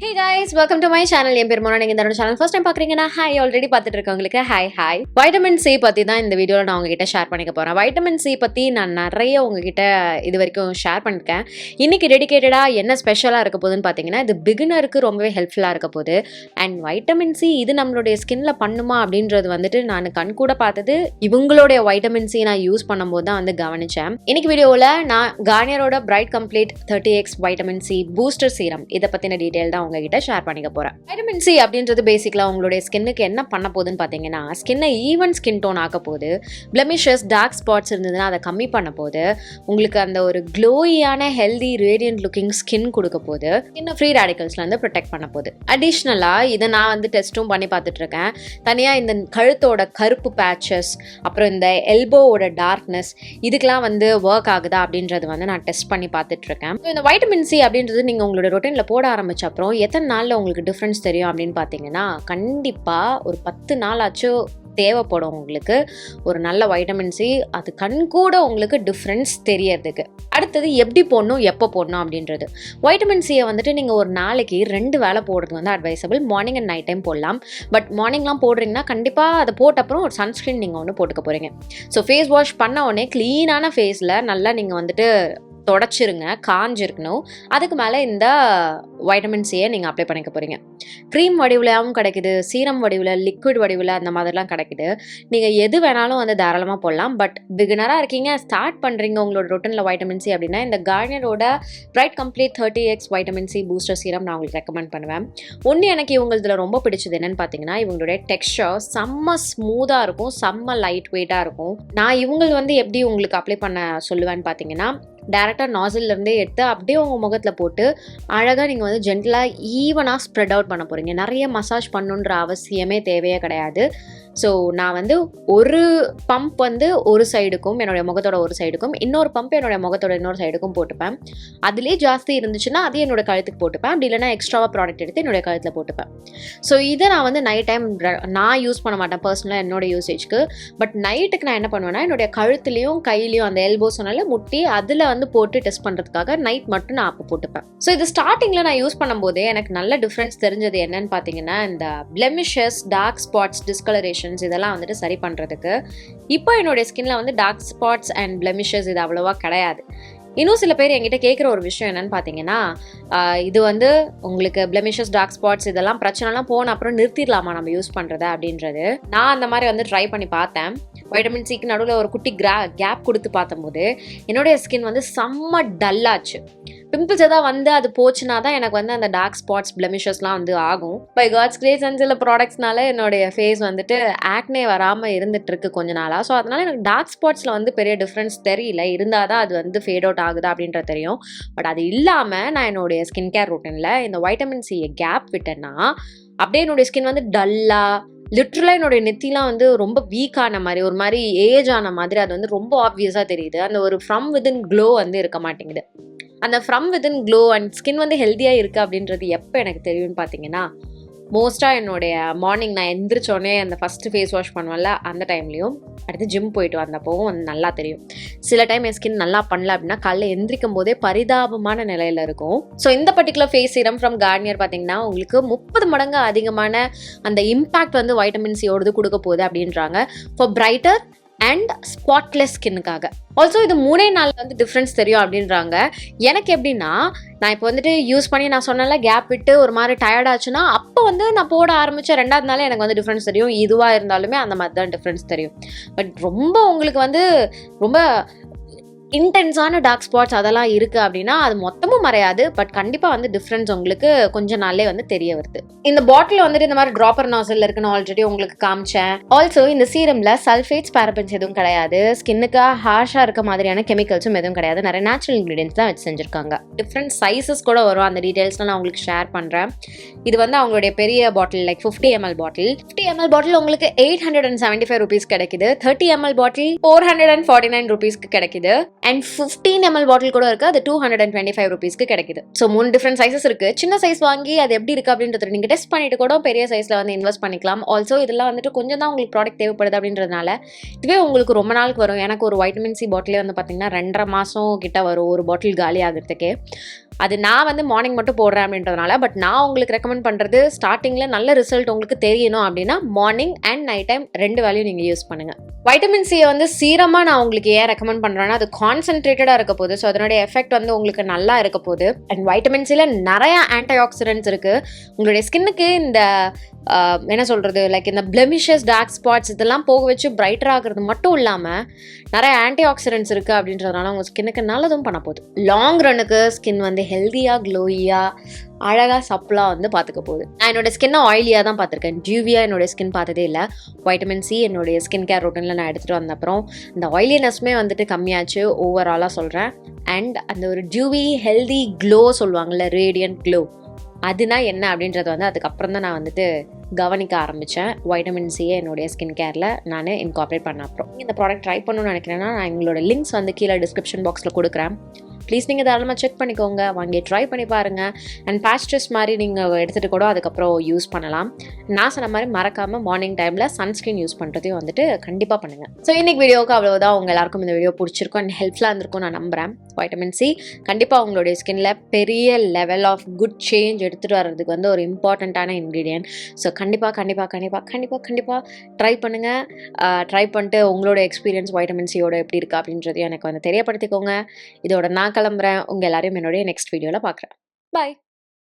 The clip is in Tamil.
Hey guys, welcome to my channel. என் பேர் மோனா. நீங்க இந்த சேனல் ஃபர்ஸ்ட் டைம் பாக்குறீங்கன்னா ஹாய், ஆல்ரெடி பார்த்துட்டு இருக்கவங்களுக்கு ஹாய். வைட்டமின் சி பத்தி தான் இந்த வீடியோல நான் உங்ககிட்ட ஷேர் பண்ணிக்க போறேன். வைட்டமின் சி பத்தி நான் நிறைய உங்ககிட்ட இது வரைக்கும் ஷேர் பண்ணிருக்கேன். இன்னைக்கு டெடிகேட்டடா என்ன ஸ்பெஷலா இருக்க போகுதுன்னு பாத்தீங்கன்னா, இது பிகினருக்கு ரொம்பவே ஹெல்ப்ஃபுல்லா இருக்க போகுது. அண்ட் வைட்டமின் சி இது நம்மளுடைய ஸ்கின்ல பண்ணுமா அப்படின்றது வந்துட்டு நான் கண் கூட பார்த்தது இவங்களுடைய வைட்டமின் சி நான் யூஸ் பண்ணும்போது தான் வந்து கவனிச்சேன். இன்னைக்கு வீடியோவில் நான் கார்னியரோட bright complete 30x vitamin C booster serum இதை பத்தின டீடைல் தான் உங்ககிட்ட ஷேர் பண்ணிக்க போறேன். வைட்டமின் சி அப்படின்றது பேசிக்கலா உங்களுடைய ஸ்கின்னுக்கு என்ன பண்ண போகுதுன்னு பாத்தீங்கன்னா, ஸ்கின்னை ஈவன் ஸ்கின் டோன் ஆக்க போகுது. பிளெமிஷஸ், டார்க் ஸ்பாட்ஸ் இருந்ததுன்னா அதை கம்மி பண்ண போகுது. உங்களுக்கு அந்த ஒரு க்ளோயியான ஹெல்தி ரேடியன்ட் லுக்கிங் ஸ்கின் கொடுக்க போகுது. ஸ்கின்னை ஃப்ரீ ரேடிக்கல்ஸ்ல இருந்து ப்ரொடெக்ட் பண்ண போகுது. அடிஷ்னலா இதை நான் வந்து டெஸ்ட்டும் பண்ணி பார்த்துட்டு இருக்கேன். தனியா இந்த கழுத்தோட கருப்பு பேச்சஸ், அப்புறம் இந்த எல்போவோட டார்க்னஸ், இதுக்கெல்லாம் வந்து ஒர்க் ஆகுதா அப்படின்றது வந்து நான் டெஸ்ட் பண்ணி பார்த்துட்டு இருக்கேன். இந்த வைட்டமின் சி அப்படின்றது நீங்க உங்களோட ரொட்டீன்ல போட ஆரம்பிச்ச அப்புறம் எத்தனை நாள்ல உங்களுக்கு டிஃபரன்ஸ் தெரியும் அப்படின்னு பாத்தீங்கன்னா, கண்டிப்பா ஒரு 10 நாள் ஆச்சும் தேவைப்படும் உங்களுக்கு ஒரு நல்ல வைட்டமின் சி. அது கண் கூட உங்களுக்கு டிஃப்ரென்ஸ் தெரியறதுக்கு. அடுத்தது எப்படி போடணும், எப்போ போடணும் அப்படின்றது. வைட்டமின் சியை வந்துட்டு நீங்கள் ஒரு நாளைக்கு 2 வேளை போடுறது வந்து advisable. Morning and night time போடலாம். பட் மார்னிங்லாம் போடுறீங்கன்னா கண்டிப்பாக அதை போட்ட அப்புறம் ஒரு சன்ஸ்க்ரீன் நீங்கள் ஒன்று போட்டுக்க போகிறீங்க. ஸோ ஃபேஸ் வாஷ் பண்ண உடனே க்ளீனான ஃபேஸில் நல்லா நீங்கள் வந்துட்டு தொடச்சிருங்க, காஞ்சிருக்கணும். அதுக்கு மேலே இந்த வைட்டமின் சியை நீங்கள் அப்ளை பண்ணிக்க போகிறீங்க. க்ரீம் வடிவிலாகவும் கிடைக்குது, சீரம் வடிவில், லிக்விட் வடிவில், அந்த மாதிரிலாம் கிடைக்குது. நீங்கள் எது வேணாலும் வந்து தாராளமாக போடலாம். பட் பிகினராக இருக்கீங்க, ஸ்டார்ட் பண்ணுறீங்க உங்களோட ரொட்டீனில் வைட்டமின் சி அப்படின்னா இந்த கார்னியரோட bright complete 30x vitamin C booster serum நான் உங்களுக்கு ரெக்கமெண்ட் பண்ணுவேன். ஒன்று எனக்கு இவங்களதுல ரொம்ப பிடிச்சது என்னன்னு பார்த்தீங்கன்னா, இவங்களுடைய டெக்ஸ்சர் செம்ம ஸ்மூத்தாக இருக்கும், செம்ம லைட் வெயிட்டாக இருக்கும். நான் இவங்க வந்து எப்படி உங்களுக்கு அப்ளை பண்ண சொல்லுவேன்னு பார்த்தீங்கன்னா, டேரெக்டாக நாசில்லேருந்தே எடுத்து அப்படியே உங்கள் முகத்தில் போட்டு அழகாக நீங்கள் வந்து ஜென்டலாக ஈவனாக ஸ்ப்ரெட் அவுட் பண்ண போகிறீங்க. நிறைய மசாஜ் பண்ணுன்ற அவசியமே தேவையே கிடையாது. ஸோ நான் வந்து ஒரு பம்ப் வந்து ஒரு சைடுக்கும், என்னுடைய முகத்தோட ஒரு சைடுக்கும், இன்னொரு பம்ப் என்னுடைய முகத்தோட இன்னொரு சைடுக்கும் போட்டுப்பேன். அதுலேயே ஜாஸ்தி இருந்துச்சுன்னா அதே என்னோட கழுத்துக்கு போட்டுப்பேன். அப்படி இல்லைனா எக்ஸ்ட்ராவாக ப்ராடக்ட் எடுத்து என்னுடைய கழுத்தில் போட்டுப்பேன். ஸோ இதை நான் வந்து நைட் டைம் நான் யூஸ் பண்ண மாட்டேன் பர்சனலாக என்னோட யூசேஜ்க்கு. பட் நைட்டுக்கு நான் என்ன பண்ணுவேன்னா, என்னுடைய கழுத்துலையும் கையிலையும் அந்த எல்போஸ்னால முட்டி அதில் வந்து போட்டு டெஸ்ட் பண்ணுறதுக்காக நைட் மட்டும் நான் அப்போ போட்டுப்பேன். ஸோ இது ஸ்டார்டிங்கில் நான் யூஸ் பண்ணும்போதே எனக்கு நல்ல டிஃப்ரென்ஸ் தெரிஞ்சது என்னன்னு பார்த்தீங்கன்னா, இந்த பிளெமிஷஸ், டார்க் ஸ்பாட்ஸ், டிஸ்கலரேஷன் இதெல்லாம் வந்துட்டு சரி பண்றதுக்கு. இப்போ என்னுடைய ஸ்கின்ல வந்து டார்க் ஸ்பாட்ஸ் அண்ட் பிளெமிஷஸ் இது அவ்வளவா கிடையாது. இன்னும் சில பேர் என்கிட்ட கேட்குற ஒரு விஷயம் என்னன்னு பார்த்தீங்கன்னா, இது வந்து உங்களுக்கு பிளெமிஷஸ், டார்க் ஸ்பாட்ஸ் இதெல்லாம் பிரச்சனைலாம் போன அப்புறம் நிறுத்திடலாமா நம்ம யூஸ் பண்ணுறத அப்படின்றது. நான் அந்த மாதிரி வந்து ட்ரை பண்ணி பார்த்தேன். வைட்டமின் சிக்கு நடுவில் ஒரு குட்டி கேப் கொடுத்து பார்த்தம்போது என்னுடைய ஸ்கின் வந்து செம்ம டல்லாச்சு. பிம்பிள்ஸ் எதாவது வந்து அது போச்சுன்னா தான் எனக்கு வந்து அந்த டார்க் ஸ்பாட்ஸ், பிளெமிஷஸ்லாம் வந்து ஆகும். பை காட்ஸ் கிரேஸ் அண்ட் சில ப்ராடக்ட்ஸ்னால என்னுடைய ஃபேஸ் வந்துட்டு ஆக்னே வராமல் இருந்துட்டு இருக்கு கொஞ்ச நாளாக. ஸோ அதனால எனக்கு டார்க் ஸ்பாட்ஸில் வந்து பெரிய டிஃப்ரென்ஸ் தெரியல. இருந்தால் தான் அது வந்து ஃபேட் அவுட் ஆகுதா அப்படின்றது தெரியும். பட் அது இல்லாமல் நான் என்னுடைய ஸ்கின் கேர் ரொட்டீனில் இந்த வைட்டமின் சியை கேப் விட்டேன்னா அப்படியே என்னுடைய ஸ்கின் வந்து டல்லாக, லிட்ரலாக என்னுடைய நெத்திலாம் வந்து ரொம்ப வீக்கான மாதிரி, ஒரு மாதிரி ஏஜ் ஆன மாதிரி அது வந்து ரொம்ப ஆப்வியஸாக தெரியுது. அந்த ஒரு ஃப்ரம் வித்தின் க்ளோ வந்து இருக்க மாட்டேங்குது. அந்த from within glow and skin வந்து ஹெல்த்தியாக இருக்குது அப்படின்றது எப்போ எனக்கு தெரியும்னு பார்த்தீங்கன்னா, மோஸ்ட்டாக என்னுடைய மார்னிங் நான் எந்திரிச்சோடனே அந்த ஃபஸ்ட்டு ஃபேஸ் வாஷ் பண்ணுவேன்ல அந்த டைம்லையும், அடுத்து ஜிம் போயிட்டு வந்தப்போவும் வந்து நல்லா தெரியும். சில டைம் என் ஸ்கின் நல்லா பண்ணல அப்படின்னா காலைல எந்திரிக்கும் போதே பரிதாபமான நிலையில் இருக்கும். ஸோ இந்த particular face serum from Garnier பார்த்தீங்கன்னா உங்களுக்கு 30 மடங்கு அதிகமான அந்த இம்பாக்ட் வந்து வைட்டமின் சியோடது கொடுக்க போகுது அப்படின்றாங்க. ஃபார் பிரைட்டர் அண்ட் ஸ்பாட்லெஸ் ஸ்கின்னுக்காக. ஆல்சோ இது 3 நாள் வந்து டிஃப்ரென்ஸ் தெரியும் அப்படின்றாங்க. எனக்கு எப்படின்னா, நான் இப்போ வந்துட்டு யூஸ் பண்ணி நான் சொன்னால கேப் விட்டு ஒரு மாதிரி டயர்டாச்சுன்னா அப்போ வந்து நான் போட ஆரம்பித்த 2வது நாள் எனக்கு வந்து டிஃப்ரென்ஸ் தெரியும். இதுவாக இருந்தாலுமே அந்த மாதிரி தான் டிஃப்ரென்ஸ் தெரியும். பட் ரொம்ப உங்களுக்கு வந்து ரொம்ப இன்டென்ஸான டார்க் ஸ்பாட்ஸ் அதெல்லாம் இருக்குது அப்படின்னா அது மொத்தமும் மறையாது. பட் கண்டிப்பாக வந்து டிஃப்ரென்ஸ் உங்களுக்கு கொஞ்ச நாள்லே வந்து தெரிய வருது. இந்த பாட்டில் வந்துட்டு இந்த மாதிரி ட்ராப்பர் நாசல் இருக்குன்னு ஆல்ரெடி உங்களுக்கு காமிச்சேன். ஆல்சோ இந்த சீரமில் சல்ஃபேட்ஸ், பேரபென்ஸ் எதுவும் கிடையாது. ஸ்கின்னுக்கு ஹார்ஷாக இருக்க மாதிரியான கெமிக்கல்ஸும் எதுவும் கிடையாது. நிறைய நேச்சுரல் இன்க்ரீடியன்ஸ் தான் வச்சு செஞ்சுருக்காங்க. டிஃப்ரெண்ட் சைஸஸ் கூட வரும். அந்த டீட்டெயில்ஸ்லாம் நான் உங்களுக்கு ஷேர் பண்ணுறேன். இது வந்து அவங்களுடைய பெரிய பாட்டில், லைக் 50 ml பாட்டில். 50 ml பாட்டில் உங்களுக்கு 875 rupees கிடைக்குது. 30 ml பாட்டில் 449 rupeesக்கு கிடைக்குது. அண்ட் 15 ml பாட்டில் கூட இருக்கு, அது 225 rupeesக்கு கிடைக்குது. ஸோ 3 டிஃப்ரெண்ட் சைஸஸ் இருக்கு. சின்ன சைஸ் வாங்கி அது எப்படி இருக்கு அப்படின்றத நீங்க டெஸ்ட் பண்ணிட்டு கூட பெரிய சைஸ்ல வந்து இன்வெஸ்ட் பண்ணிக்கலாம். ஆல்சோ இதெல்லாம் வந்துட்டு கொஞ்சம் தான் உங்களுக்கு ப்ராடக்ட் தேவைப்படுது அப்படின்றதுனால இதுவே உங்களுக்கு ரொம்ப நாளுக்கு வரும். எனக்கு ஒரு வைட்டமின் சி பாட்டிலே வந்து பார்த்தீங்கன்னா 2.5 மாதம் கிட்ட வரும் ஒரு பாட்டில் காலி ஆகிறதுக்கே. அது நான் வந்து மார்னிங் மட்டும் போடுறேன் அப்படின்றதுனால. பட் நான் உங்களுக்கு ரெக்கமெண்ட் பண்ணுறது ஸ்டார்டிங்கில் நல்ல ரிசல்ட் உங்களுக்கு தெரியணும் அப்படின்னா மார்னிங் அண்ட் நைட் டைம் 2 வேளையும் நீங்கள் யூஸ் பண்ணுங்கள். வைட்டமின் சியை வந்து சீரமாக நான் உங்களுக்கு ஏன் ரெக்கமெண்ட் பண்ணுறேன்னா அது கான்சென்ட்ரேட்டடாக இருக்க போகுது. ஸோ அதனுடைய எஃபெக்ட் வந்து உங்களுக்கு நல்லா இருக்க போகுது. அண்ட் வைட்டமின் சியில் நிறைய ஆன்டி ஆக்சிடென்ட்ஸ் இருக்குது. உங்களுடைய ஸ்கின்னுக்கு இந்த என்ன சொல்கிறது, லைக் இந்த பிளெமிஷஸ், டார்க் ஸ்பாட்ஸ் இதெல்லாம் போக வச்சு பிரைட்டர் ஆகிறது மட்டும் இல்லாமல் நிறைய ஆன்டி ஆக்சிடென்ட்ஸ் இருக்குது அப்படின்றதுனால உங்கள் ஸ்கின்னுக்கு நல்லதும் பண்ண போகுது. லாங் ரன்னுக்கு ஸ்கின் வந்து ஹெல்த்தியாக, க்ளோயியாக, அழகாக, சப்பலாக வந்து பார்த்துக்க போகுது. நான் என்னோடய ஸ்கின்னை ஆயிலியாக தான் பார்த்துருக்கேன். டியூவியாக என்னோடய ஸ்கின் பார்த்ததே இல்லை. வைட்டமின் சி என்னுடைய ஸ்கின் கேர் ரொட்டீனில் நான் எடுத்துகிட்டு வந்த அப்புறம் அந்த ஆயிலினஸ்மே வந்துட்டு கம்மியாச்சு ஓவராலாக சொல்கிறேன். அண்ட் அந்த ஒரு டியூவி ஹெல்தி க்ளோ சொல்லுவாங்கள்ல, ரேடியன்ட் க்ளோ, அதுனா என்ன அப்படின்றது வந்து அதுக்கப்புறம் தான் நான் வந்துட்டு கவனிக்க ஆரம்பித்தேன். வைட்டமின் சியை என்னுடைய ஸ்கின் கேரில் நான் இன்கார்பரேட் பண்ண அப்புறம் இந்த ப்ராடக்ட் ட்ரை பண்ணணும்னு நினைக்கிறேன்னா நான் எங்களோட லிங்க்ஸ் வந்து கீழே டிஸ்கிரிப்ஷன் பாக்ஸில் கொடுக்குறேன். ப்ளீஸ் நீங்கள் தாராளமாக செக் பண்ணிக்கோங்க, வாங்கி ட்ரை பண்ணி பாருங்கள். அண்ட் பேட்ச் டெஸ்ட் மாதிரி நீங்கள் எடுத்துகிட்டு கூட அதுக்கப்புறம் யூஸ் பண்ணலாம். நான் சொன்ன மாதிரி மறக்காமல் மார்னிங் டைமில் சன்ஸ்க்ரீன் யூஸ் பண்ணுறதையும் வந்துட்டு கண்டிப்பாக பண்ணுங்கள். ஸோ இன்றைக்கி வீடியோவுக்கு அவ்வளோதான். உங்கள் எல்லாருக்கும் இந்த வீடியோ பிடிச்சிருக்கும் அண்ட் ஹெல்ப்ஃபுல்லாக இருந்திருக்கும் நான் நம்புகிறேன். வைட்டமின் சி கண்டிப்பாக உங்களுடைய ஸ்கின்ல பெரிய லெவல் ஆஃப் குட் சேஞ்ச் எடுத்துகிட்டு வர்றதுக்கு வந்து ஒரு இம்பார்ட்டண்ட்டான இன்க்ரீடியன்ட். ஸோ கண்டிப்பாக ட்ரை பண்ணுங்கள். ட்ரை பண்ணிட்டு உங்களோட எக்ஸ்பீரியன்ஸ் வைட்டமின் சியோட எப்படி இருக்குது அப்படின்றதையும் எனக்கு வந்து தெரியப்படுத்திக்கோங்க. இதோட நான் கிளம்புறேன். உங்கள் எல்லாரையும் என்னுடைய நெக்ஸ்ட் வீடியோவில் பார்க்குறேன். பாய்.